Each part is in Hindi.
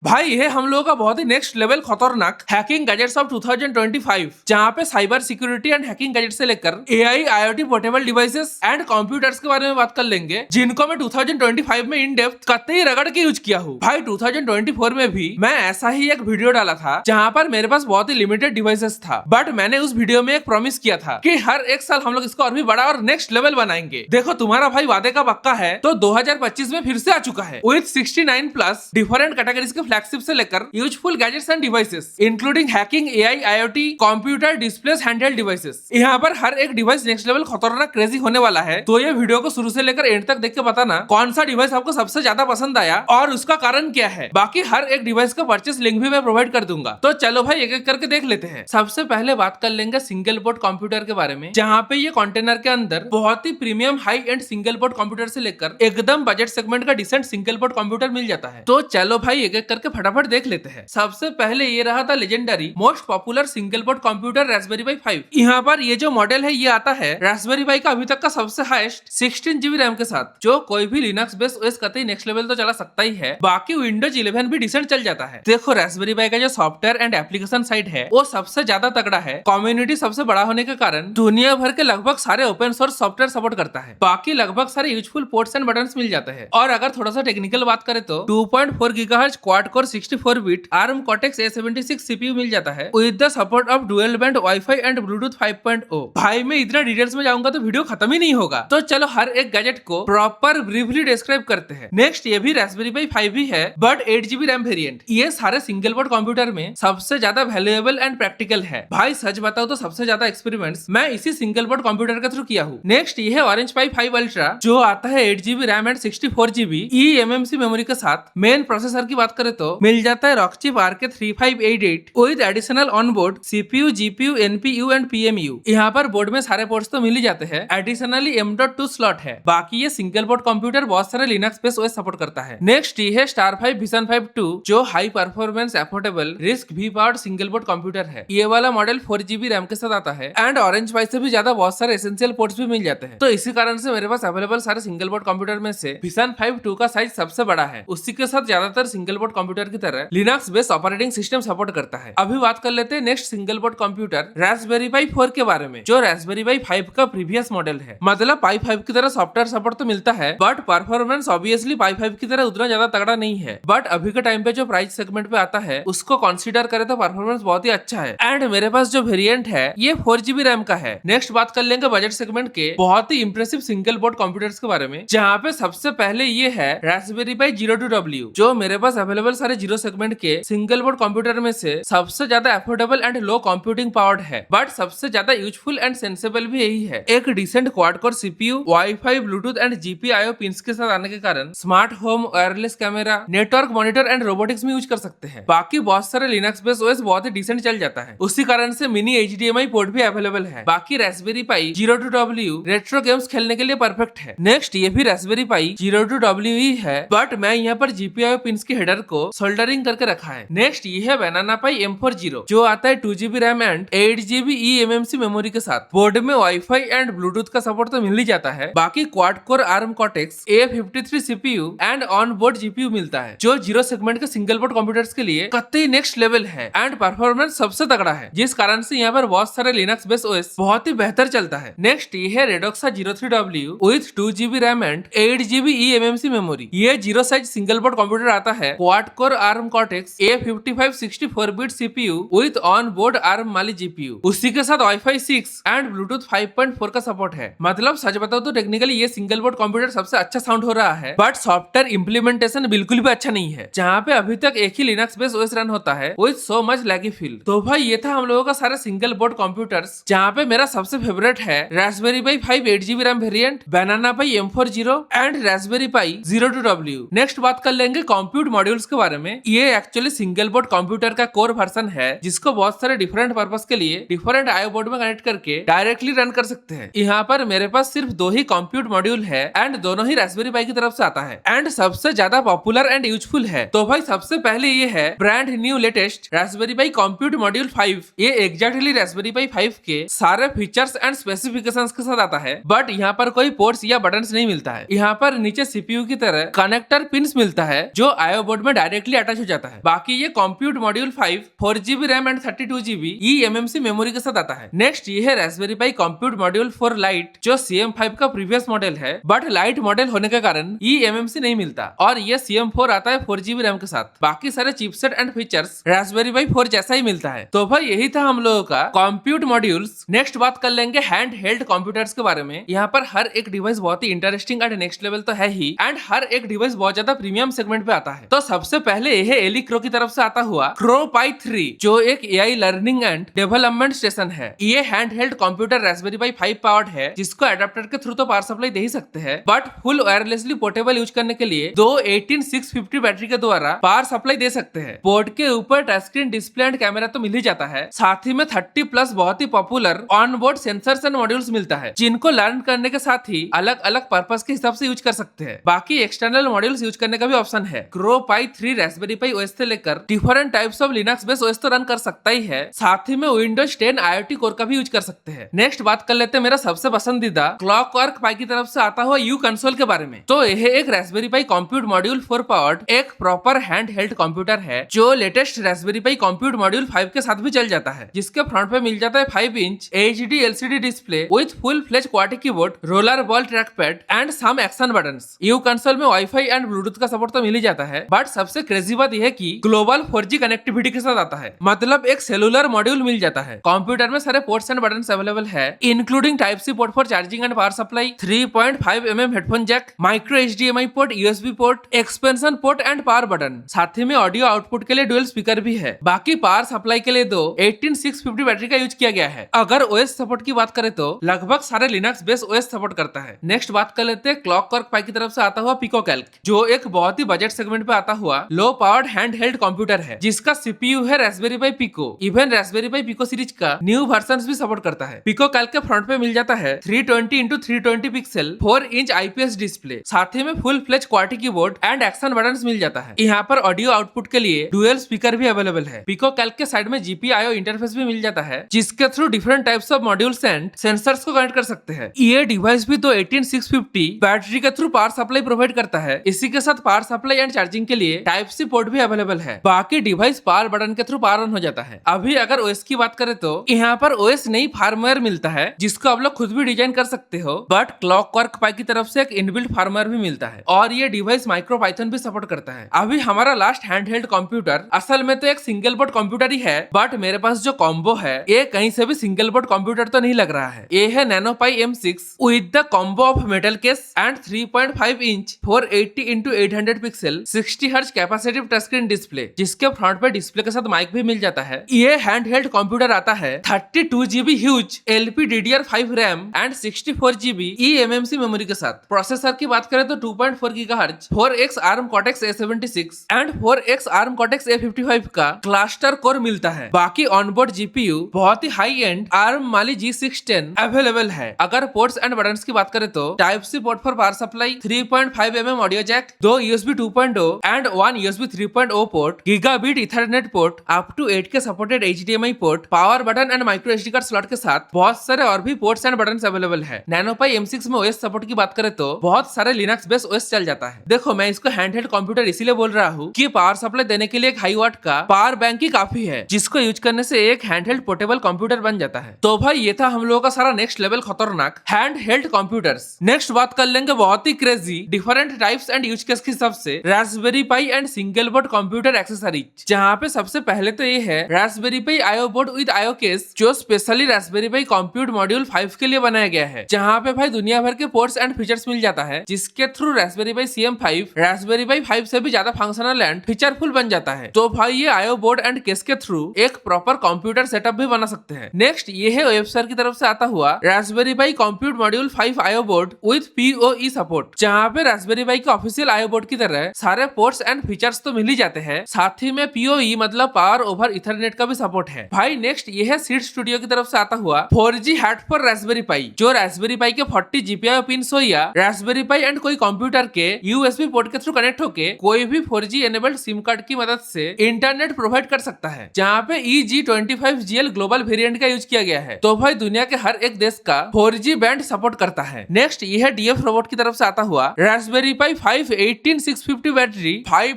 भाई ये हम लोगों का बहुत ही नेक्स्ट लेवल खतरनाक हैकिंग गैजेट्स ऑफ 2025, जहाँ पे cyber security and hacking gadget से लेकर AI IoT portable devices and computers के बारे में बात कर लेंगे, जिनको मैं 2025 में इन डेप्थ कतई रगड़ के यूज किया हूँ। भाई 2024 में भी मैं ऐसा ही एक वीडियो डाला था जहाँ पर मेरे पास बहुत ही लिमिटेड डिवाइसेस था, बट मैंने उस वीडियो में एक प्रॉमिस किया था कि हर एक साल हम लोग इसको और भी बड़ा और नेक्स्ट लेवल बनाएंगे। देखो तुम्हारा भाई वादे का पक्का है, तो 2025 में फिर से आ चुका है विद 69 प्लस डिफरेंट कैटेगरीज के फ्लैगशिप से लेकर useful gadgets end devices including hacking, AI, IoT, computer, displace, handheld devices. यहाँ पर हर एक डिवाइस नेक्स्ट लेवल खतरनाक क्रेजी होने वाला है, तो ये वीडियो को शुरू से लेकर एंड तक देख के बताना कौन सा डिवाइस आपको सबसे ज्यादा पसंद आया और उसका कारण क्या है। बाकी हर एक डिवाइस का परचेस लिंक भी मैं प्रोवाइड कर दूंगा, तो चलो भाई एक एक करके देख लेते हैं। सबसे पहले बात कर लेंगे सिंगल बोर्ड कंप्यूटर के बारे में, जहाँ पे ये कंटेनर के अंदर बहुत ही premium high end single board computer से लेकर एकदम बजट सेगमेंट का डिसेंट सिंगल बोर्ड कंप्यूटर मिल जाता है। तो चलो भाई एक एक करके फटाफट देख लेते हैं। सबसे पहले ये रहा था legendary most popular single board computer Raspberry Pi 5। यहाँ पर ये जो मॉडल है ये आता है रास्पबेरी पाई का अभी तक का सबसे हाईएस्ट 16 GB रैम के साथ, जो कोई भी लिनक्स बेस्ड ओएस कतई नेक्स्ट लेवल तो चला सकता ही है, बाकी विंडोज 11 भी डिसेंट चल जाता है। देखो रास्पबेरी पाई का जो सॉफ्टवेयर एंड एप्लीकेशन साइट है वो सबसे ज्यादा तगड़ा है, कम्युनिटी सबसे बड़ा होने के कारण दुनिया भर के लगभग सारे ओपन सोर्स सॉफ्टवेयर सपोर्ट करता है, बाकी लगभग सारे यूजफुल पोर्ट्स एंड बटन्स मिल जाते हैं। और अगर थोड़ा सा टेक्निकल बात करें तो 2.4 GHz quad core 64 bit ARM Cortex A76 CPU मिल जाता है with the support of dual band wifi and Bluetooth 5.0। भाई मैं इतना डिटेल्स में जाऊंगा तो वीडियो खत्म ही नहीं होगा, तो चलो हर एक गैजेट को प्रॉपर ब्रीफली डिस्क्राइब करते हैं। नेक्स्ट ये भी रास्पबेरी पाई 5 ही है, बट 8 GB रैम वेरिएंट। ये सारे सिंगल बोर्ड कंप्यूटर में सबसे ज्यादा वैल्यूएबल एंड प्रैक्टिकल है। भाई सच बताओ तो सबसे ज्यादा एक्सपेरिमेंट्स मैं इसी सिंगल बोर्ड कंप्यूटर के थ्रू किया हूँ। नेक्स्ट ये है ऑरेंज पाई 5 अल्ट्रा, जो आता है 8 GB RAM and 64 GB eMMC memory के साथ। मेन प्रोसेसर की बात करें तो मिल जाता है Rockchip RK3588 with additional onboard CPU, GPU, NPU and PMU। यहाँ पर बोर्ड में सारे पोर्ट्स तो मिल ही जाते हैं, एडिशनली M.2 स्लॉट है। बाकी ये सिंगल बोर्ड कंप्यूटर बहुत सारे लिनक्स बेस्ड ओएस सपोर्ट करता है। नेक्स्ट ये है स्टार 5 विजन 5 2, जो हाई परफॉर्मेंस, अफोर्डेबल, रिस्क भी पावर्ड सिंगल बोर्ड कंप्यूटर है। ये वाला मॉडल 4 GB रैम के साथ आता है एंड ऑरेंज पाई से भी ज्यादा बहुत सारे एसेंशियल पोर्ट्स भी मिल जाते हैं, तो इसी कारण से मेरे पास अवेलेबल सारे सिंगल बोर्ड कंप्यूटर में से विजन 5 2 का साइज सबसे बड़ा है। उसी के साथ ज्यादातर सिंगल बोर्ड कंप्यूटर की तरह Linux based operating system support करता है। अभी बात कर लेते हैं next single board computer Raspberry Pi 4 के बारे में, जो रास्पबेरी पाई 5 का प्रीवियस मॉडल है। मतलब पाई 5 की तरह सॉफ्टवेयर सपोर्ट तो मिलता है, बट परफॉर्मेंस ऑब्वियसली पाई 5 की तरह उतना ज्यादा तगड़ा नहीं है। बट अभी के टाइम पे जो प्राइस सेगमेंट पे आता है उसको कंसीडर करें तो परफॉर्मेंस बहुत ही अच्छा है। एंड मेरे पास जो वेरिएंट है ये 4 GB रैम का है। नेक्स्ट बात कर लेंगे बजट सेगमेंट के बहुत ही इंप्रेसिव सिंगल बोर्ड कंप्यूटर्स के बारे में, जहाँ पे सबसे पहले ये है रास्पबेरी पाई 02W, जो मेरे पास अवेलेबल सारे जीरो सेगमेंट के सिंगल बोर्ड कंप्यूटर में से सबसे ज्यादा affordable and low computing powered है, बट सबसे ज्यादा यूजफुल एंड सेंसेबल भी यही है। एक decent quad core CPU, wifi, Bluetooth and GPIO pins के साथ आने के कारण smart home, wireless camera, network monitor and robotics में यूज कर सकते हैं। बाकी बहुत सारे लिनक्स बेस्ड ओएस बहुत ही डिसेंट चल जाता है, उसी कारण से मिनी HDMI पोर्ट भी अवेलेबल है। बाकी रास्पबेरी पाई 02W रेट्रो गेम्स खेलने के लिए परफेक्ट है। नेक्स्ट ये भी रास्पबेरी पाई 02W ही है, बट मैं यहाँ पर GPIO पिंस की हेडर को सोल्डरिंग करके रखा है। नेक्स्ट ये है बनाना पाई M40, जो आता है 2 GB RAM and 8 GB eMMC memory के साथ। बोर्ड में वाईफाई एंड ब्लूटूथ का सपोर्ट तो मिल ही जाता है। बाकी quad core ARM Cortex A53 CPU and on board GPU मिलता है, जो जीरो सेगमेंट के सिंगल बोर्ड कंप्यूटर्स के लिए कतई नेक्स्ट लेवल है एंड परफॉर्मेंस सबसे तगड़ा है, जिस कारण से यहाँ पर बहुत सारे लिनक्स बेस्ड ओएस बहुत ही बेहतर चलता है। नेक्स्ट ये है Redoxa 03W with 2 GB RAM and 8 GB eMMC memory. ये zero size single board computer आता है quad core ARM Cortex A55 64 bit CPU with on board ARM Mali GPU। उसी के साथ वाईफाई 6 एंड ब्लूटूथ 5.4 का सपोर्ट है। मतलब सच बताओ तो टेक्निकली ये सिंगल बोर्ड कंप्यूटर सबसे अच्छा साउंड हो रहा है, बट सॉफ्टवेयर इंप्लीमेंटेशन बिल्कुल भी अच्छा नहीं है, जहाँ पे अभी तक एक ही लिनक्स बेस्ड ओएस रन होता है with so much laggy feel. तो भाई ये था हम लोगों का सारा सिंगल बोर्ड कंप्यूटर्स, जहाँ पे मेरा सबसे फेवरेट है Raspberry Pi 5 8 GB RAM variant, banana pi M40 and Raspberry pi 02W। Next बात कर लेंगे कंप्यूट मॉड्यूल्स के बारे में। ये एक्चुअली सिंगल बोर्ड कंप्यूटर का कोर वर्जन है, जिसको बहुत सारे डिफरेंट पर्पस के लिए डिफरेंट आईओ बोर्ड में कनेक्ट करके डायरेक्टली रन कर सकते हैं। यहाँ पर मेरे पास सिर्फ 2 ही कंप्यूट मॉड्यूल है एंड दोनों ही रास्पबेरी पाई की तरफ से आता है एंड सबसे ज्यादा पॉपुलर एंड यूजफुल है। तो भाई सबसे पहले ये है brand new latest Raspberry Pi compute module 5। ये एग्जैक्टली रास्पबेरी पाई 5 के सारे फीचर्स एंड स्पेसिफिकेशंस के साथ आता है, बट यहाँ पर कोई पोर्ट्स या बटन्स नहीं मिलता है। यहाँ पर नीचे CPU की तरह कनेक्टर पिंस मिलता है, जो आईओ बोर्ड में डायरेक्ट डायरेक्टली अटैच हो जाता है। बाकी ये compute module 5 4GB RAM and 32GB eMMC memory के साथ आता है। नेक्स्ट ये है Raspberry Pi compute module 4 light, जो CM5 का प्रीवियस मॉडल है, बट लाइट मॉडल होने के कारण eMMC नहीं मिलता और ये CM4 आता है 4GB रैम के साथ। बाकी सारे chipset and features Raspberry Pi 4 जैसा ही मिलता है। तो भाई यही था हम लोगों का कंप्यूट मॉड्यूल्स। नेक्स्ट बात कर लेंगे हैंड हेल्ड कंप्यूटर्स के बारे में। यहाँ पर हर एक डिवाइस बहुत ही इंटरेस्टिंग एंड नेक्स्ट लेवल तो है ही, एंड हर एक डिवाइस बहुत ज्यादा प्रीमियम सेगमेंट पे आता है। तो सबसे पहले यह एली क्रो की तरफ से आता हुआ क्रो पाई 3, जो एक AI learning and development station है। ये hand held computer Raspberry Pi 5 powered है, जिसको एडाप्टर के थ्रू तो पावर सप्लाई दे ही सकते हैं, but full wirelessly portable use करने के लिए दो 18650 बैटरी के द्वारा पावर सप्लाई दे सकते हैं। बोर्ड के ऊपर touch screen display and camera तो मिल ही जाता है, साथ ही में 30+ बहुत ही popular on board sensors and modules मिलता है, जिनको लर्न करने के साथ ही अलग अलग पर्पस के हिसाब से यूज कर सकते हैं। बाकी एक्सटर्नल मॉड्यूल्स यूज करने का भी ऑप्शन है। क्रो पाई 3 रास्पबेरी पाई ओएस से लेकर different types of Linux based OS तो रन कर सकता ही है, साथ ही में विंडोज 10 IoT कोर का भी यूज कर सकते हैं। नेक्स्ट बात कर लेते हैं मेरा सबसे पसंदीदा क्लॉकवर्क पाई की तरफ से आता हुआ यू कंसोल के बारे में। तो यह एक Raspberry Pi compute module 4 powered एक प्रॉपर हैंड हेल्ड कंप्यूटर है, जो latest Raspberry Pi compute module 5 के साथ भी चल जाता है, जिसके फ्रंट पे मिल जाता है 5 inch HD LCD display with full fledge quad keyboard, roller ball trackpad and some action buttons. UConsole में वाईफाई एंड ब्लूटूथ का सपोर्ट तो मिल ही जाता है, बट सबसे क्रेजी बात यह है कि ग्लोबल 4G कनेक्टिविटी के साथ आता है, मतलब एक सेलुलर मॉड्यूल मिल जाता है। कंप्यूटर में सारे पोर्ट्स एंड बटन्स अवेलेबल है, including type C port for charging and power supply, 3.5mm headphone jack, micro HDMI port, USB port, expansion port and power button. साथ ही में ऑडियो आउटपुट के लिए डुअल स्पीकर भी है। बाकी पावर सप्लाई के लिए दो 18650 बैटरी का यूज किया गया है। अगर OS सपोर्ट की बात करें तो लगभग सारे लिनक्स बेस्ड OS सपोर्ट करता है। नेक्स्ट बात कर लेते हैं क्लॉकवर्क पाई की तरफ से आता हुआ पिको कैल्क, जो एक बहुत ही बजट सेगमेंट पे आता हुआ low powered hand held computer है, जिसका CPU है रास्पबेरी पाई पिको। इवन रास्पबेरी पाई पिको सीरीज का न्यू वर्जन भी सपोर्ट करता है। पिको कैल्क के फ्रंट पे मिल जाता है 320x320 pixel 4 inch IPS display, साथ ही में full fledge quad keyboard and action buttons मिल जाता है। यहाँ पर ऑडियो आउटपुट के लिए डुअल स्पीकर भी अवेलेबल है। पिको कैल्क के साइड में GPIO इंटरफेस भी मिल जाता है, जिसके through different types of modules and sensors को कनेक्ट कर सकते हैं। ये डिवाइस भी तो 18650 बैटरी के थ्रू पावर सप्लाई प्रोवाइड करता है। इसी के साथ पावर सप्लाई एंड चार्जिंग के लिए टाइप सी पोर्ट भी अवेलेबल है। बाकी डिवाइस पावर बटन के थ्रू पावर ऑन हो जाता है। अभी अगर OS की बात करें तो यहाँ पर OS नहीं फार्मवेयर मिलता है, जिसको आप लोग खुद भी डिजाइन कर सकते हो, बट क्लॉकवर्क पाई की तरफ से एक इनबिल्ट फार्मवेयर भी मिलता है और ये डिवाइस माइक्रो पाइथन भी सपोर्ट करता है। अभी हमारा लास्ट हैंडहेल्ड कंप्यूटर असल में तो एक सिंगल बोर्ड कंप्यूटर ही है, बट मेरे पास जो कॉम्बो है ये कहीं से भी सिंगल बोर्ड कंप्यूटर तो नहीं लग रहा है। ये है NanoPi M6 with the combo of metal case and 3.5 inch 480x800 pixel 60 hertz capacitive touch screen display, जिसके फ्रंट पे डिस्प्ले के साथ माइक भी मिल जाता है। ये हैंडहेल्ड कंप्यूटर आता है 32GB huge LPDDR5 RAM and 64GB eMMC memory के साथ। प्रोसेसर की बात करें तो 2.4 GHz 4x ARM Cortex A76 and 4x ARM Cortex A55 का क्लस्टर कोर मिलता है। बाकी ऑनबोर्ड GPU बहुत ही high end ARM Mali G610 available है। अगर पोर्ट्स एंड बटन्स की बात करें तो type C port for power supply, 3.5mm audio jack, 2 USB 2.0 and 1 USB 3.0 port, gigabit ethernet port, up to 8K supported HDMI port, power button and micro SD card slot के साथ बहुत सारे और भी पोर्ट्स एंड बटन्स अवेलेबल है। NanoPi M6 में OS सपोर्ट की बात करें तो बहुत सारे लिनक्स बेस्ड OS चल जाता है। देखो मैं इसको हैंडहेल्ड कंप्यूटर इसीलिए बोल रहा हूँ कि पावर सप्लाई देने के लिए एक हाई वाट का पावर बैंक ही काफी है, जिसको यूज करने से एक हैंडहेल्ड पोर्टेबल कंप्यूटर बन जाता है। तो भाई ये था हम लोगों का सारा नेक्स्ट लेवल खतरनाक हैंडहेल्ड कंप्यूटर्स। नेक्स्ट बात कर लेंगे बहुत ही crazy different types and use case के हिसाब से Raspberry Pi and single board computer accessories, जहाँ पे सबसे पहले तो ये है Raspberry Pi IO board with IO case, जो specially Raspberry Pi compute module 5 के लिए बनाया गया है, जहाँ पे भाई दुनिया भर के पोर्ट्स एंड फीचर्स मिल जाता है, जिसके थ्रू रास्पबेरी पाई CM5 रास्पबेरी पाई 5 से भी ज्यादा फंक्शनल एंड फीचरफुल बन जाता है। तो भाई ये IO बोर्ड एंड केस के थ्रू एक प्रॉपर कंप्यूटर सेटअप भी बना सकते हैं। नेक्स्ट ये है वेबसाइट की तरफ से आता हुआ Raspberry Pi compute module 5 IO board with PoE support, जहाँ पे रास्पबेरी पाई के ऑफिशियल IO बोर्ड की तरह सारे पोर्ट्स एंड फीचर्स तो मिल ही जाते हैं, साथ ही में PoE मतलब पावर ओवर इथरनेट का भी सपोर्ट है। भाई नेक्स्ट ये है सीड स्टूडियो की तरफ से आता हुआ 4G हैट फॉर रास्पबेरी पाई, जो रास्पबेरी पाई के 40 GPIO पिन्स हो या रास्पबेरी पाई एंड कोई कंप्यूटर के USB पोर्ट के थ्रू कनेक्ट होके कोई भी 4G एनेबल्ड सिम कार्ड की मदद से इंटरनेट प्रोवाइड कर सकता है, जहाँ पे EG25GL ग्लोबल वेरिएंट का यूज किया गया है। तो भाई दुनिया के हर एक देश का 4G बैंड सपोर्ट करता है। नेक्स्ट ये है DF रोबोट की तरफ से आता हुआ Raspberry Pi 5 18650 battery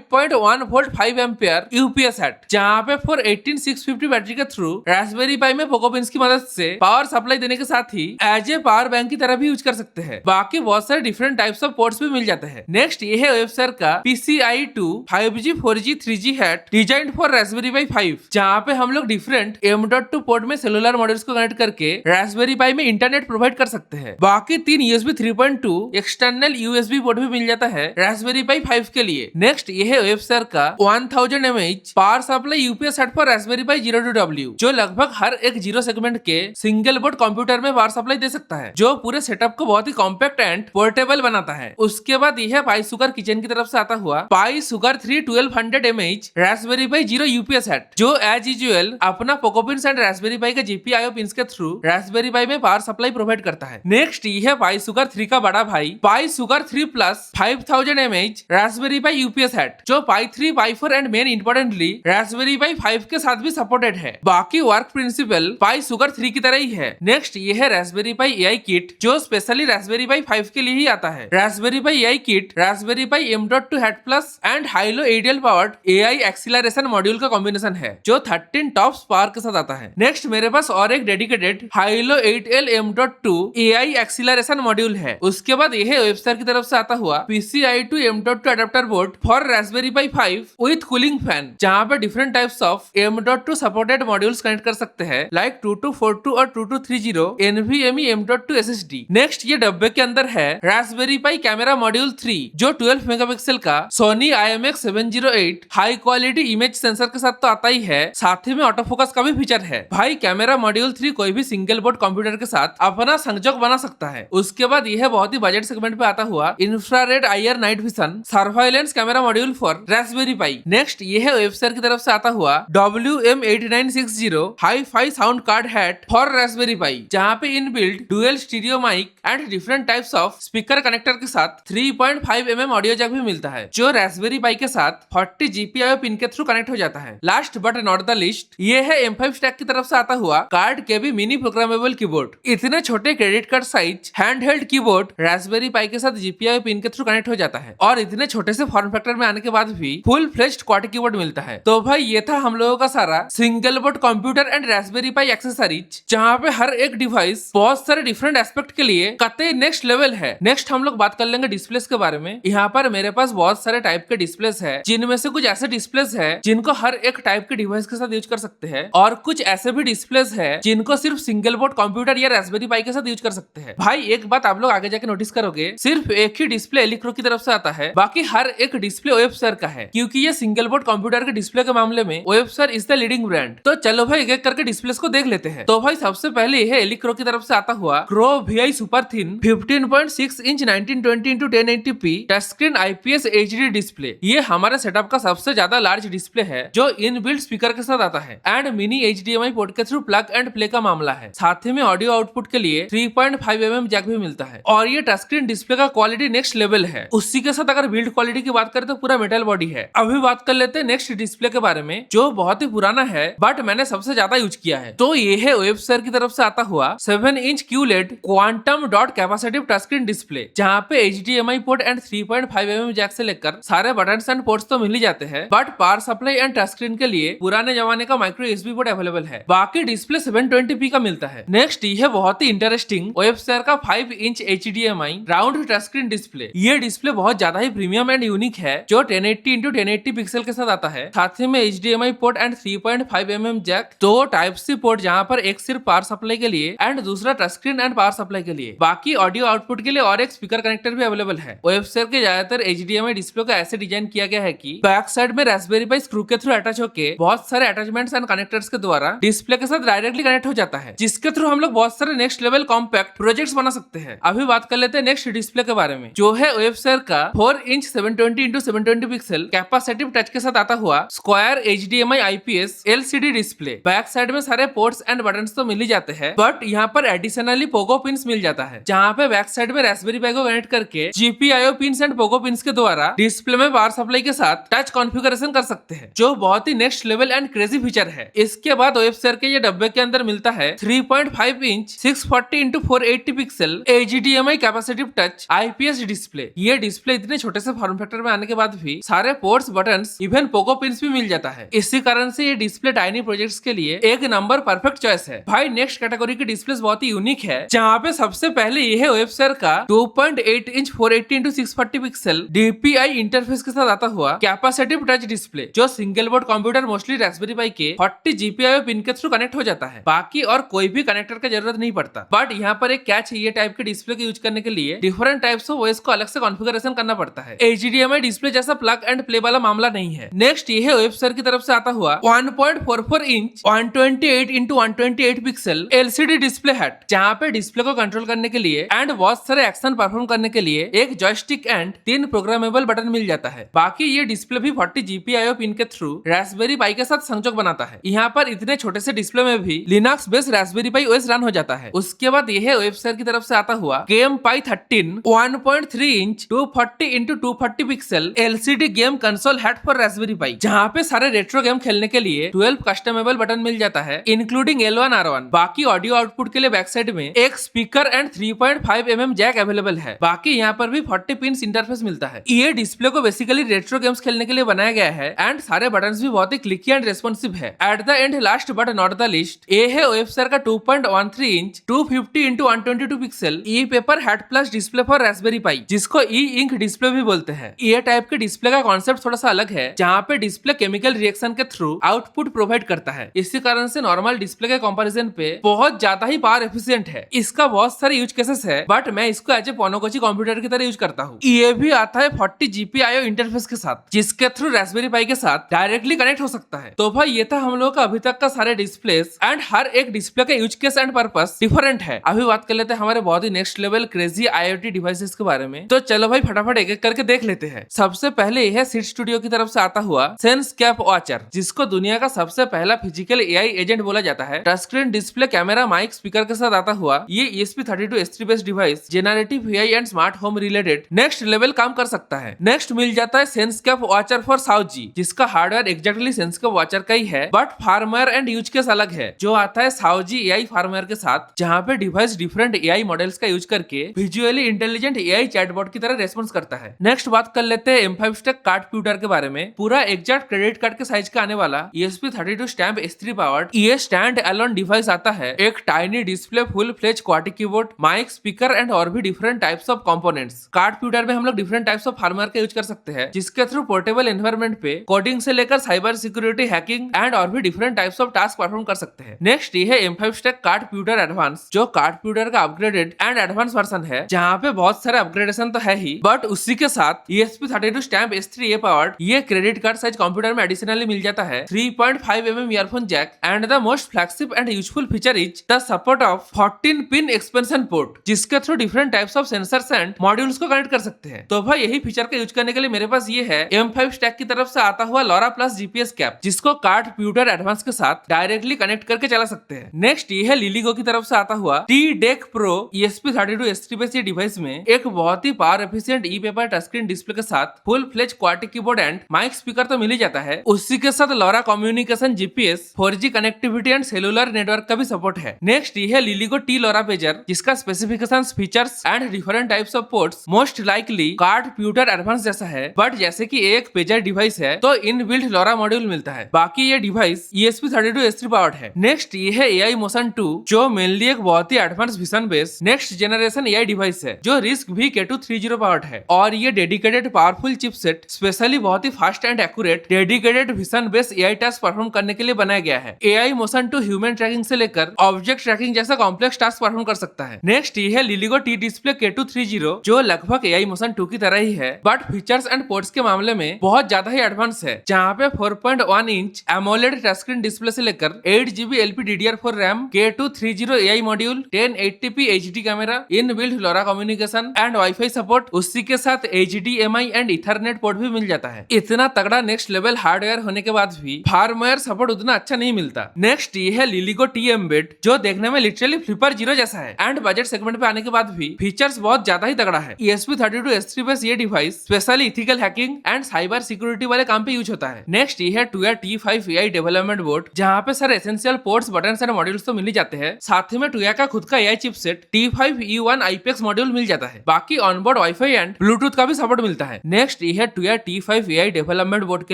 5.1 volt 5 ampere UPS hat, जहाँ पे 418-650 बैटरी के थ्रू रास्पबेरी पाई में पोको पिंस की मदद से पावर सप्लाई देने के साथ ही एज ए पावर बैंक की तरह भी यूज कर सकते हैं। बाकी बहुत सारे डिफरेंट टाइप्स ऑफ पोर्ट्स भी मिल जाते हैं। नेक्स्ट ये है वेबसर का PCIe 2 5G 4G 3G hat design for Raspberry Pi 5, जहाँ पे हम लोग डिफरेंट M.2 पोर्ट में सेलुलर मॉड्यूल्स को कनेक्ट करके रास्पबेरी पाई में इंटरनेट प्रोवाइड कर सकते हैं। बाकी 3 USB 3.2 एक्सटर्नल USB पोर्ट भी मिल जाता है रास्पबेरी पाई 5 के लिए। नेक्स्ट ये है वेबसर का 1000 mAh power supply UPS hat for Raspberry pi 02W, जो लगभग हर एक जीरो सेगमेंट के सिंगल बोर्ड कंप्यूटर में पावर सप्लाई दे सकता है, जो पूरे सेटअप को बहुत ही कॉम्पैक्ट एंड पोर्टेबल बनाता है। उसके बाद यह है पाई सुगर किचन की तरफ से आता हुआ पाई सुगर 3 1200 mAh रास्पबेरी पाई 0 यूपीएस हैट, जो एज यूजुअल अपना Poco pins and Raspberry Pi के GPIO पिंस के थ्रू रास्पबेरी पाई में पावर सप्लाई प्रोवाइड करता है। नेक्स्ट ये है पाई सुगर 3 का बड़ा भाई पाई सुगर 3 प्लस 5000 mAh रास्पबेरी पाई यूपीएस हैट, जो पाई 3 पाई 4 and main importantly Raspberry Pi 5 के साथ भी सपोर्टेड है। बाकी वर्क प्रिंसिपल पाई सुगर 3 की तरह ही है। नेक्स्ट ये है रास्पबेरी पाई AI किट, जो स्पेशली रास्पबेरी पाई 5 के लिए ही आता है। Raspberry pi AI kit Raspberry pi M.2 hat plus and high-low ADL powered AI acceleration module का कॉम्बिनेशन है, जो 13 टॉप्स पावर के साथ आता है। नेक्स्ट मेरे पास और एक dedicated high-low 8L M.2 AI acceleration module है। उसके बाद यह वेबसर की तरफ से आता हुआ PCIe 2 M.2 adapter board for Raspberry Pi 5 with cooling fan, जहाँ पे different types of M.2 supported modules connect कर सकते हैं लाइक 2242 और 2230 NVMe M.2 SSD। नेक्स्ट ये डब्बे के अंदर है रास्पबेरी पाई कैमरा मॉड्यूल 3, जो 12 मेगापिक्सल का Sony IMX708 high quality image sensor के साथ तो आता ही है, साथ ही में ऑटो फोकस का भी फीचर है। भाई कैमरा मॉड्यूल 3 कोई भी सिंगल बोर्ड कंप्यूटर के साथ अपना संजोग बना सकता है। उसके बाद यह बहुत ही बजट सेगमेंट पे आता हुआ infrared IR night vision surveillance camera module for Raspberry Pi. Next ये है वेबसर की तरफ से आता हुआ WM8960 hi fi sound card hat for Raspberry Pi, जहाँ पे inbuilt dual stereo mic and different types of speaker connector के साथ 3.5 mm ऑडियो जैक भी मिलता है, जो रास्पबेरी पाई के साथ 40 GPIO पिन के थ्रू कनेक्ट हो जाता है। Last but not the least ये है M5 स्टैक की तरफ से आता हुआ card KB mini programmable keyboard. इतने छोटे credit card size hand held keyboard Raspberry Pi के साथ GPIO पिन के थ्रू कनेक्ट हो जाता है, और इतने छोटे से फॉर्म फैक्टर में आने के बाद भी फुल फ्लेज्ड क्वाड कीबोर्ड मिलता है। तो भाई ये था हम लोगों का सारा single board computer and Raspberry pi accessories, जहाँ पे हर एक डिवाइस बहुत सारे डिफरेंट एस्पेक्ट के लिए कतई नेक्स्ट लेवल है। नेक्स्ट हम लोग बात कर लेंगे डिस्प्लेस के बारे में। यहाँ पर मेरे पास बहुत सारे टाइप के डिस्प्लेस है, जिनमें से कुछ ऐसे डिस्प्लेस है जिनको हर एक टाइप के डिवाइस के साथ यूज कर सकते हैं, और कुछ ऐसे भी डिस्प्लेस है जिनको सिर्फ सिंगल बोर्ड कंप्यूटर या रास्पबेरी पाई के साथ यूज कर सकते हैं। भाई एक बात आप लोग आगे जाके नोटिस करोगे, सिर्फ एक ही डिस्प्ले एलिक्रो की तरफ से आता है, बाकी हर एक डिस्प्ले वेबसर का है, क्योंकि ये सिंगल बोर्ड कंप्यूटर के डिस्प्ले के मामले में वेबसर इज द लीडिंग ब्रांड। तो चलो भाई एक एक करके डिस्प्लेस को देख लेते हैं। तो भाई सबसे पहले यह एलिक्रो की तरफ से आता हुआ crow VI super thin 15.6 inch 1920x1080p touch screen IPS HD display. ये हमारे सेटअप का सबसे ज्यादा लार्ज डिस्प्ले है, जो इनबिल्ट स्पीकर के साथ आता है एंड मिनी HDMI पोर्ट के थ्रू प्लग एंड प्ले का मामला है। साथ ही में ऑडियो आउटपुट के लिए 3.5 mm जैक भी मिलता है, और ये टच स्क्रीन डिस्प्ले का क्वालिटी नेक्स्ट लेवल है। उसी के साथ अगर बिल्ड क्वालिटी की बात करें तो पूरा मेटल बॉडी है। अभी बात कर लेते हैं नेक्स्ट डिस्प्ले के बारे में, जो बहुत ही पुराना है बट मैंने सबसे ज्यादा यूज किया है। तो ये है वेबसर की तरफ से आता हुआ 7 inch QLED quantum dot capacitive touch screen display, जहाँ पे HDMI port and 3.5 mm jack से लेकर सारे बटन्स एंड पोर्ट्स तो मिल ही जाते हैं, but power supply and touch screen के लिए पुराने जमाने का माइक्रो USB पोर्ट अवेलेबल है। बाकी डिस्प्ले 720p का मिलता है। नेक्स्ट ये है बहुत ही इंटरेस्टिंग वेबसर का 5 inch HDMI round touch screen display. ये डिस्प्ले बहुत ज्यादा ही प्रीमियम एंड यूनिक है, जो 1080x1080 पिक्सल के साथ आता है। साथ ही में HDMI port and 3.5 mm jack, दो टाइप सी पोर्ट, जहाँ पर एक सिर्फ पावर सप्लाई के लिए एंड दूसरा touch screen and power supply के लिए। बाकी ऑडियो आउटपुट के लिए और एक स्पीकर कनेक्टर भी अवेलेबल है। वेबसर के ज्यादातर HDMI डिस्प्ले को ऐसे डिजाइन किया गया है कि बैक साइड में रास्पबेरी पाई स्क्रू के थ्रू अटैच होकर बहुत सारे अटैचमेंट्स एंड कनेक्टर्स के द्वारा डिस्प्ले के साथ डायरेक्टली कनेक्ट हो जाता है, जिसके थ्रू हम लोग बहुत सारे नेक्स्ट लेवल कॉम्पैक्ट प्रोजेक्ट्स बना सकते हैं। अभी बात कर लेते हैं नेक्स्ट डिस्प्ले के बारे में, जो है वेबसर का 4 inch 720x720 pixel capacitive touch के साथ आता हुआ square HDMI IPS LCD display. Back side में सारे पोर्ट्स एंड बटन्स तो मिल ही जाते हैं, बट यहाँ पर एडिशनली पोगो पिंस मिल जाता है, जहाँ पे बैक साइड में रास्पबेरी पाई को कनेक्ट करके GPIO pins and Pogo pins के द्वारा डिस्प्ले में पावर सप्लाई के साथ टच कॉन्फ़िगरेशन कर सकते हैं, जो बहुत ही next level and crazy feature है। इसके बाद वेबसर के ये डब्बे के अंदर मिलता है 3.5 inch 640x480 pixel HDMI capacitive touch IPS display. ये डिस्प्ले इतने छोटे से फॉर्म फैक्टर में आने के बाद भी भी सारे ports, buttons, even Poco pins भी मिल जाता है। इसी कारण से ये डिस्प्ले टाइनी प्रोजेक्ट्स के लिए एक नंबर परफेक्ट चॉइस है। भाई नेक्स्ट कैटेगरी की डिस्प्ले बहुत ही यूनिक है, जहाँ पे सबसे पहले ये है वेबसर का 2.8 inch 480x640 pixel DPI interface के साथ आता हुआ कैपेसिटिव टच डिस्प्ले, जो single board computer mostly Raspberry Pi के 40 GPIO पिन के थ्रू कनेक्ट हो जाता है। बाकी और कोई भी कनेक्टर का जरूरत नहीं पड़ता। बट यहाँ पर एक कैच है, ये टाइप के डिस्प्ले को यूज करने के लिए डिफरेंट टाइप्स ऑफ ओएस को अलग से कॉन्फ़िगरेशन करना पड़ता है। HDMI डिस्प्ले जैसा प्लग एंड प्ले वाला मामला नहीं है। नेक्स्ट ये है वेबसर की तरफ से आता हुआ 1.44 inch 128x128 pixel LCD display head, जहाँ पे डिस्प्ले को कंट्रोल करने के लिए एंड बहुत सारे एक्शन परफॉर्म करने के लिए एक जॉयस्टिक एंड 3 प्रोग्रामेबल बटन मिल जाता है। बाकी ये डिस्प्ले भी 40 GPIO पिन के थ्रू रास्पबेरी पाई के साथ संजोग बनाता है। यहाँ पर इतने छोटे से डिस्प्ले में भी लिनक्स बेस्ड रास्पबेरी पाई OS रन हो जाता है। उसके बाद यह है वेबसर की तरफ से आता हुआ Game Pi 13 1.3 inch 240x240 pixel LCD game console hat for Raspberry Pi, जहाँ पे सारे रेट्रो गेम खेलने के लिए 12 कस्टमेबल बटन मिल जाता है, इंक्लूडिंग L1 R1। बाकी ऑडियो आउटपुट के लिए बैक साइड में एक speaker and 3.5 mm jack available है। बाकी यहाँ पर भी 40 पिन इंटरफेस मिलता है। ये डिस्प्ले को बेसिकली रेट्रो गेम्स खेलने के लिए बनाया गया है एंड सारे बटन्स भी बहुत ही क्लिकी एंड रेस्पॉन्सिव है। At the end last but not the least, ये है वेबसर का 2.13 inch 250x122 pixel E paper hat plus display for Raspberry Pi, जिसको ई इंक डिस्प्ले भी बोलते हैं। ये टाइप के डिस्प्ले का कॉन्सेप्ट थोड़ा सा अलग है, जहाँ पे डिस्प्ले केमिकल रिएक्शन के थ्रू आउटपुट प्रोवाइड करता है। इसी कारण से नॉर्मल डिस्प्ले के कंपैरिजन पे बहुत ज्यादा ही पावर एफिशिएंट है। इसका बहुत सारे यूज केसेस है, बट मैं इसको एज ए पोनोकोची कंप्यूटर की तरह यूज करता हूँ। ये भी आता है 40 GPIO इंटरफेस के साथ, जिसके थ्रू रास्पबेरी पाई के साथ डायरेक्टली कनेक्ट हो सकता है। तो भाई ये था हम लोगों का अभी तक का सारे डिस्प्लेस एंड हर एक डिस्प्ले का use case and purpose different है। अभी बात कर लेते हैं हमारे बहुत ही next level crazy IoT devices के बारे में। तो चलो भाई फटाफट एक एक करके देख लेते हैं। सबसे पहले यह है सिट स्टूडियो की तरफ से आता हुआ सेंसकैप वॉचर, जिसको दुनिया का सबसे पहला फिजिकल AI एजेंट बोला जाता है। Touch screen display, camera, mic, speaker के साथ आता हुआ ये ESP32S3 based device generative AI and smart home related next level काम कर सकता है। नेक्स्ट मिल जाता है सेंसकैप वॉचर फॉर साउजी, जिसका हार्डवेयर एग्जैक्टली सेंसकैप वॉचर का ही है, but firmware and use case अलग है, जो आता है साउजी AI फार्मवेयर के साथ, जहाँ पे डिवाइस डिफरेंट AI मॉडल्स का यूज करके विजुअली इंटेलिजेंट AI चैटबॉट की तरह रेस्पॉन्स करता है। नेक्स्ट बात कर लेते हैं M5 स्टैक कार्ड प्यूटर के बारे में। पूरा एग्जैक्ट क्रेडिट कार्ड के साइज का आने वाला ESP32 स्टैम्प S3 पावर्ड ये स्टैंड एलोन डिवाइस आता है। एक tiny display, full fledge quad keyboard, mic, speaker and और भी different types of components. Cardputer में हम लोग डिफरेंट टाइप्स ऑफ हार्डवेयर का यूज कर सकते हैं, जिसके थ्रू पोर्टेबल एनवायरनमेंट पे कोडिंग से लेकर साइबर सिक्योरिटी, हैकिंग एंड और भी different types of task perform कर सकते हैं। नेक्स्ट ये है M5 stack card pewter advance, जो कार्ड प्यूटर का अपग्रेडेड एंड एडवांस वर्जन है, जहाँ पे बहुत सारे अपग्रेडेशन तो है ही, बट उसी के साथ ESP32 स्टैम्प S3 पावर्ड ये क्रेडिट कार्ड साइज कंप्यूटर में एडिशनली मिल जाता है 3.5 mm earphone jack and the most flagship and useful feature is the support of 14 pin expansion port, जिसके through different types of sensors and modules को कनेक्ट कर सकते हैं। तो भाई यही फीचर का यूज करने के लिए मेरे पास ये है M5 स्टैक की तरफ से आता हुआ LoRa प्लस GPS कैप, जिसको कार्ड प्यूटर एडवांस के साथ डायरेक्टली कनेक्ट करके चला सकते हैं। नेक्स्ट ये है लिलीगो की तरफ से आता हुआ T-Deck Pro ESP32S3 based device में एक बहुत ही power efficient e paper touch screen display के साथ full fledge quad keyboard and mic, speaker तो मिल ही जाता है। उसी के साथ LoRa communication, GPS, 4G connectivity and cellular network का भी सपोर्ट है। नेक्स्ट ये है लिलीगो T LoRa पेजर, जिसका specification, features and different types of ports most likely cardputer advance जैसा है, बट जैसे कि एक पेजर डिवाइस है तो इनबिल्ट LoRa मॉड्यूल मिलता है। बाकी ये डिवाइस ESP32S3 पावर्ड है। नेक्स्ट ये है AI Motion 2, जो मेनली एक बहुत ही advance vision based next generation AI device है, जो रिस्क भी K230 पावर्ड है, और ये डेडिकेटेड पावरफुल चिपसेट स्पेशली बहुत ही fast and accurate dedicated vision based AI task perform करने के लिए बनाया गया है। AI Motion 2 ह्यूमन ट्रैकिंग से लेकर ऑब्जेक्ट ट्रैकिंग जैसा कॉम्प्लेक्स टास्क परफॉर्म कर सकता है। नेक्स्ट ये है लिलीगो T डिस्प्ले K230, जो लगभग AI Motion 2 की तरह ही है, बट फीचर्स एंड पोर्ट्स के मामले में बहुत ज्यादा ही एडवांस है, जहाँ पे 4.1 inch AMOLED touch screen display से लेकर 8GB LPDDR4 RAM, K230 AI module, 1080p HD camera, inbuilt LoRa communication and wifi support, उसी के साथ HDMI एंड इथरनेट पोर्ट भी मिल जाता है। इतना तगड़ा नेक्स्ट लेवल हार्डवेयर होने के बाद भी फार्मवेयर सपोर्ट उतना अच्छा नहीं मिलता। नेक्स्ट ये है लिलीगो T Embed, जो देखने में लिटरली फ्लिपर जीरो जैसा है एंड बजट सेगमेंट पे आने के बाद भी फीचर्स बहुत ज्यादा ही तगड़ा है। ESP32S3 बेस्ड ये device specially ethical hacking and cyber security वाले काम पे यूज होता है। नेक्स्ट ये है TUYA T5 AI development board, जहाँ पे सारे essential ports, buttons and modules तो मिल ही जाते हैं, साथ ही में TUYA का खुद का AI chipset T5E1 IPX module मिल जाता है। बाकी ऑनबोर्ड वाईफाई एंड ब्लूटूथ का भी सपोर्ट मिलता है। नेक्स्ट ये यह TUIA T5 AI development board के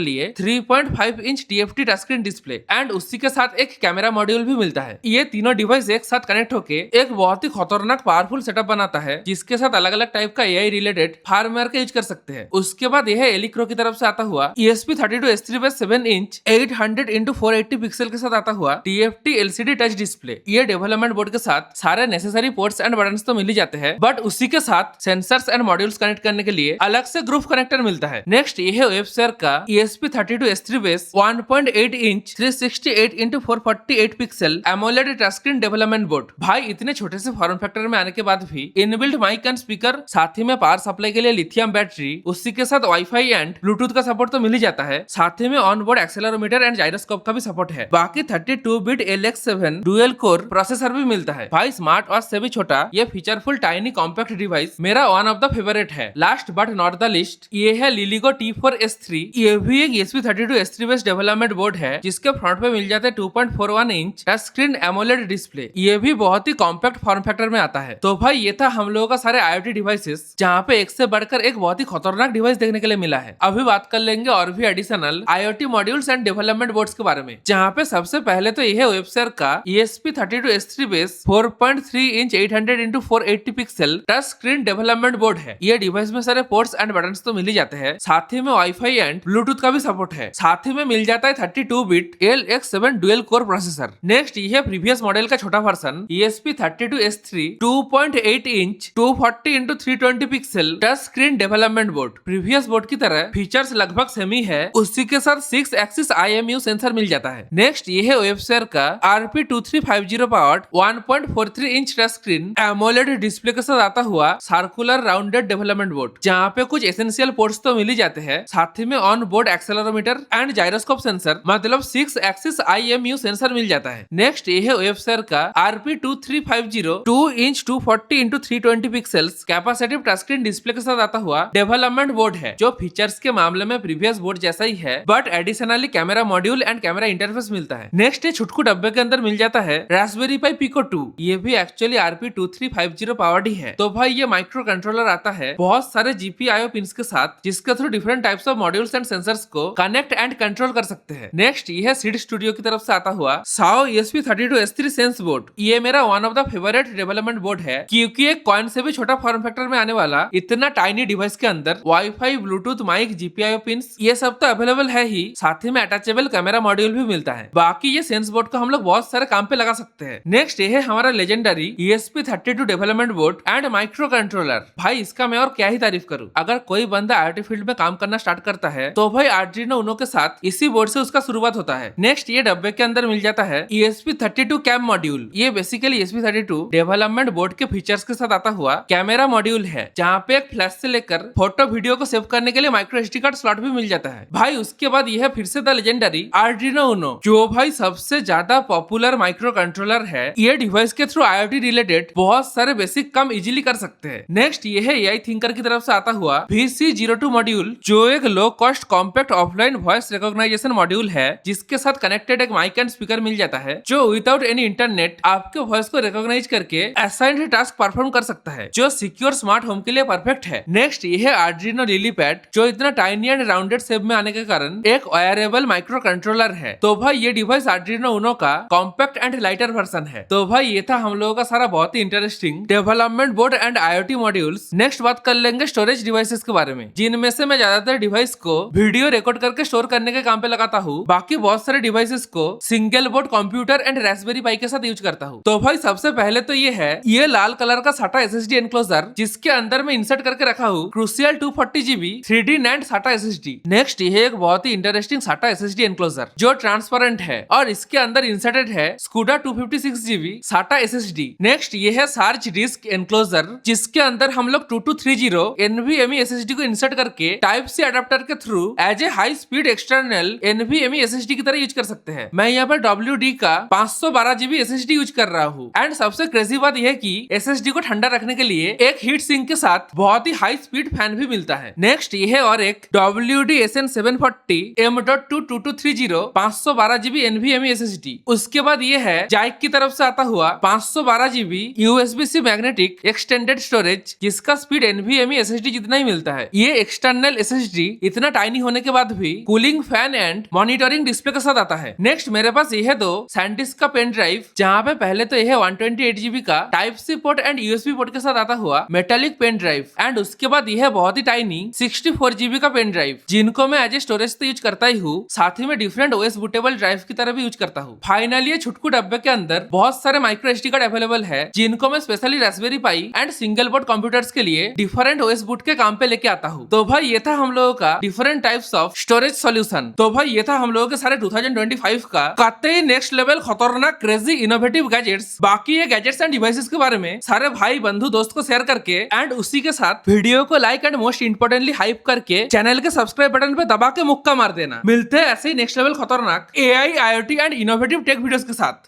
लिए 3.5 inch TFT touch screen display and उसी के साथ एक कैमरा मॉड्यूल भी मिलता है। ये तीनों डिवाइस एक साथ कनेक्ट होके एक बहुत ही खतरनाक पावरफुल सेटअप बनाता है, जिसके साथ अलग अलग टाइप का AI रिलेटेड हार्डवेयर का यूज कर सकते हैं। उसके बाद यह एलिक्रो की तरफ से आता हुआ ESP32S3 7 इंच 800x480 पिक्सल के साथ आता हुआ TFT LCD टच डिस्प्ले। ये डेवलपमेंट बोर्ड के साथ सारे नेसेसरी पोर्ट्स एंड बटन्स तो मिल ही जाते हैं, बट उसी के साथ सेंसर्स एंड मॉड्यूल्स कनेक्ट करने के लिए अलग से ग्रुप कनेक्टर मिलता है। नेक्स्ट ये है वेबसेयर का ESP32S3 base 1.8 inch 368x448 pixel AMOLED touch screen development board. भाई इतने छोटे से फॉर्म फैक्टर में आने के बाद भी इनबिल्ट माइक एंड स्पीकर, साथ ही में पावर सप्लाई के लिए लिथियम बैटरी, उसी के साथ वाईफाई एंड ब्लूटूथ का सपोर्ट तो मिल ही जाता है। साथ ही में on board accelerometer and gyroscope का भी सपोर्ट है। बाकी 32 bit LX7 dual core processor भी मिलता है। भाई स्मार्ट वॉच से भी छोटा ये फीचरफुल टाइनी कॉम्पैक्ट डिवाइस मेरा वन ऑफ द फेवरेट है। Last but not the least ये है लिलिगो T4S3। ये भी एक ESP32S3 बेस्ड डेवलपमेंट बोर्ड है, जिसके फ्रंट पे मिल जाते हैं 2.41 inch touch screen AMOLED display. ये भी बहुत ही कॉम्पैक्ट फॉर्म फैक्टर में आता है। तो भाई ये था हम लोगों का सारे IoT डिवाइसेस, जहाँ पे एक से बढ़कर एक बहुत ही खतरनाक डिवाइस देखने के लिए मिला है। अभी बात कर लेंगे और भी additional IoT modules and development boards के बारे में, जहाँ पे सबसे पहले तो यह है वेबसेयर का ESP32S3 base 4.3 inch 800x480 pixel touch screen development board है। ये डिवाइस में सारे पोर्ट्स एंड बटन्स तो मिल ही जाते हैं, साथ ही में वाईफाई एंड ब्लूटूथ का भी सपोर्ट है। साथ ही में मिल जाता है 32 bit LX7 dual core processor. Next ये है प्रीवियस मॉडल का छोटा version ESP32S3 2.8 inch 240x320 pixel touch screen development board. Previous board की तरह फीचर्स लगभग सेम ही है, उसी के साथ 6 एक्सिस IMU सेंसर मिल जाता है। नेक्स्ट ये है वेबसेयर का RP2350 powered 1.43 inch touch screen AMOLED display के साथ आता हुआ सर्कुलर राउंडेड डेवलपमेंट बोर्ड, जहाँ पे कुछ एसेंशियल पोर्ट्स तो मिल ही जाते हैं, साथ ही में on board accelerometer and gyroscope sensor मतलब 6 एक्सिस IMU सेंसर मिल जाता है। नेक्स्ट ये है वेबसेयर का RP2350 2 inch 240x320 pixels capacitive touch screen display के साथ आता हुआ डेवलपमेंट बोर्ड है, जो फीचर्स के मामले में प्रीवियस बोर्ड जैसा ही है, but additionally camera module and camera interface मिलता है। नेक्स्ट ये छुटकू डब्बे के अंदर मिल जाता है रास्पबेरी पाई पिको 2। ये भी एक्चुअली RP2350 पावर्ड ही है। तो भाई ये माइक्रो कंट्रोलर आता है बहुत सारे GPIO पिंस के साथ, जिसके through different types of modules and sensors को कनेक्ट एंड कंट्रोल कर सकते हैं। नेक्स्ट ये है सीड स्टूडियो की तरफ से आता हुआ SAO ESP32S3 सेंस बोर्ड। ये मेरा one of the favourite development board है, क्योंकि एक कॉइन से भी छोटा फॉर्म फैक्टर में आने वाला इतना टाइनी डिवाइस के अंदर wifi, bluetooth, mic, GPIO pins ये सब तो अवेलेबल है ही, साथ ही में अटैचेबल कैमरा मॉड्यूल भी मिलता है। बाकी ये सेंस बोर्ड को हम लोग बहुत सारे काम पे लगा सकते हैं। नेक्स्ट ये है हमारा legendary ESP32 development board and micro controller. भाई इसका मैं और क्या ही तारीफ करूं। अगर कोई बंदा IoT फील्ड में काम करना स्टार्ट करता है तो भाई Arduino Uno के साथ इसी बोर्ड से उसका शुरुआत होता है। नेक्स्ट ये डब्बे के अंदर मिल जाता है ESP32 कैम मॉड्यूल। ये बेसिकली ESP32 डेवलपमेंट बोर्ड के फीचर्स के साथ आता हुआ कैमरा मॉड्यूल है, जहाँ पे एक फ्लैश से लेकर फोटो वीडियो को सेव करने के लिए माइक्रो SD कार्ड स्लॉट भी मिल जाता है। भाई उसके बाद यह फिर से द लेजेंडरी Arduino Uno, जो भाई सबसे ज्यादा पॉपुलर माइक्रो कंट्रोलर है। ये डिवाइस के थ्रू IoT रिलेटेड बहुत सारे बेसिक काम इजीली कर सकते हैं। नेक्स्ट ये है AI थिंकर की तरफ से आता हुआ VC02 मॉड्यूल, जो एक low cost compact offline voice recognition module है, जिसके साथ कनेक्टेड एक माइक एंड स्पीकर मिल जाता है, जो विदाउट एनी इंटरनेट आपके वॉइस को रिकॉग्नाइज करके असाइंड टास्क परफॉर्म कर सकता है, जो सिक्योर स्मार्ट होम के लिए परफेक्ट है। नेक्स्ट ये है Arduino LilyPad, जो इतना टाइनी एंड राउंडेड शेप में आने के कारण एक वायरेबल माइक्रो कंट्रोलर है। तो भाई ये डिवाइस Arduino Uno का कॉम्पैक्ट एंड लाइटर वर्जन है। तो भाई ये था हम लोगों का सारा बहुत ही interesting development board and IoT modules. Next बात कर लेंगे स्टोरेज डिवाइसेस के बारे में, जिनमें से मैं ज्यादातर डिवाइस को वीडियो रिकॉर्ड करके स्टोर करने के काम पे लगाता हूँ। बाकी बहुत सारे डिवाइसेस को single board computer and Raspberry Pi के साथ यूज करता हूँ। तो भाई सबसे पहले तो ये है ये लाल कलर का SATA SSD एनक्लोजर, जिसके अंदर मैं इंसर्ट करके रखा हूँ crucial 240GB 3D NAND SATA SSD। Next ये एक बहुत ही इंटरेस्टिंग SATA SSD एनक्लोजर, जो ट्रांसपेरेंट है और इसके अंदर इंसर्टेड है स्कूडा 256GB SATA SSD। नेक्स्ट ये है सार्च डिस्क एनक्लोजर, जिसके अंदर हम लोग 2230 NVMe SSD को इंसर्ट करके टाइप सी अडेप्टर के through as a high speed external NVMe SSD की तरह यूज कर सकते हैं। मैं यहाँ पर WD का 512GB SSD यूज कर रहा हूँ। एंड सबसे क्रेजी बात यह है कि SSD को ठंडा रखने के लिए एक हीट सिंक के साथ बहुत ही हाई स्पीड फैन भी मिलता है। नेक्स्ट ये है और एक WD SN740 M.2 2230 512GB NVMe SSD। उसके बाद ये है जाइक की तरफ से आता हुआ 512GB USB-C magnetic extended storage, जिसका स्पीड NVMe SSD जितना ही मिलता है। ये एक्सटर्नल SSD इतना टाइनी होने के बाद भी cooling fan and monitoring display के साथ आता है। नेक्स्ट मेरे पास यह दो सैंडिस्क का पेन ड्राइव, जहाँ पे पहले तो यह 128 GB का type C port and USB port के साथ आता हुआ मेटालिक पेन ड्राइव, एंड उसके बाद यह बहुत ही टाइनी 64 GB का पेन ड्राइव, जिनको मैं एज ए स्टोरेज तो यूज करता ही हूँ, साथ ही में डिफरेंट OS बूटेबल ड्राइव की तरह भी यूज करता हूँ। फाइनली ये छुटकू डब्बे के अंदर बहुत सारे माइक्रो SD कार्ड अवेलेबल है, जिनको मैं specially Raspberry Pi and single board computers के लिए डिफरेंट OS बूट के काम पे लेके आता हूँ। तो भाई ये था हम लोगों का different types of storage solution. तो भाई ये था हम लोगों के सारे 2025 का कतई नेक्स्ट लेवल खतरनाक क्रेजी इनोवेटिव गैजेट्स। बाकी ये गैजेट्स एंड डिवाइसेस के बारे में सारे भाई बंधु दोस्त को शेयर करके एंड उसी के साथ वीडियो को like and most importantly hype करके चैनल के सब्सक्राइब बटन पे दबा के मुक्का मार देना। मिलते हैं ऐसे ही नेक्स्ट लेवल खतरनाक AI IoT and innovative take videos के साथ।